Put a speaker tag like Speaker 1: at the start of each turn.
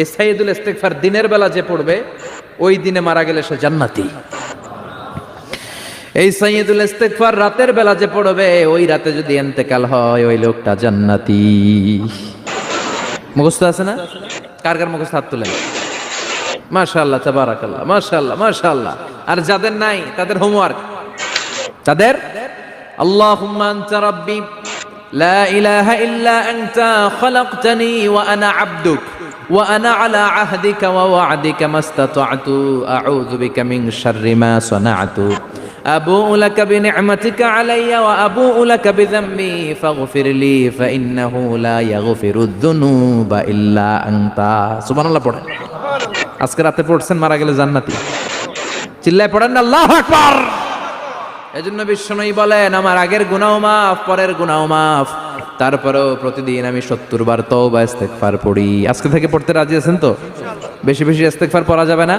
Speaker 1: এই সাইয়্যিদুল ইস্তিগফার দিনের বেলা যে পড়বে ওই দিনে মারা গেলে সে জান্নাতি। এই সাইয়্যিদুল ইস্তিগফার রাতের বেলা যে পড়বে ওই রাতে যদি ইন্তেকাল হয় ওই লোকটা জান্নাতি। মুখস্থ আছে না? কার কার মুখস্থ হাত তুলেন। মাশাআল্লাহ, তাবারাকাল্লাহ, মাশাআল্লাহ, মাশাআল্লাহ। আর যাদের নাই তাদের হোমওয়ার্ক, তাদের আল্লাহুম্মা আনতা রাব্বি লা ইলাহা ইল্লা আনতা খালাকতানি ওয়া আনা আবদুক ওয়া আনা আলা আহদিকা ওয়া ওয়া'দিকা মাস্তাতা'তু আউযু বিকা মিন শাররি মা সানা'তু আবুউ লাকা বিনি'মাতিকা আলাইয়া ওয়া আবুউ লাকা বিযামবি ফাগফিরলি ফাইন্নাহু লা ইয়াগফিরুদ যুনুবা ইল্লা আনতা। সুবহানাল্লাহ পড়েন। আজকে রাতে পড়ছেন, মারা গেলে জান্নাতি। চিল্লায় পড়েন না আল্লাহু আকবার। এজন্য বিশ্বনবী বলেন আমার আগের গুনাহ মাফ, পরের গুনাহ মাফ, তারপরেও প্রতিদিন আমি 70 বার তওবা ইস্তিগফার পড়ি। আজকে থেকে পড়তে রাজি আছেন তো? বেশি বেশি ইস্তিগফার পড়া যাবে না?